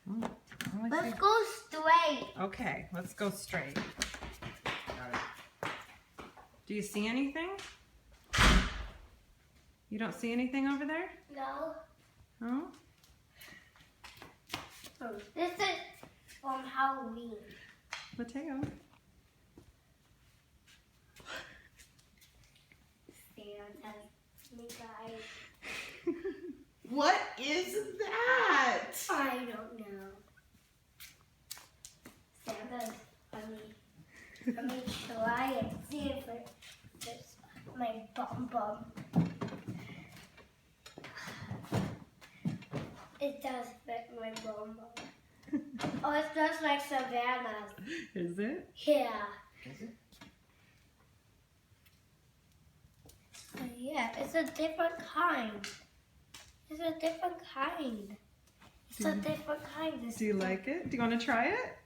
Oh, I Let's see. go straight. Okay, let's go straight. Do you see anything? You don't see anything over there? No. Oh? This is from Halloween. Mateo. Santa's me guys. What is that? I don't know. Santa's funny. Let me try it. See if it's my bum bum. It does fit my bum bum. Oh, it's just like Savannah's. Is it? Yeah. Is it? Yeah, it's a different kind. It's a different kind. It's a different kind. Do you like it? Do you want to try it?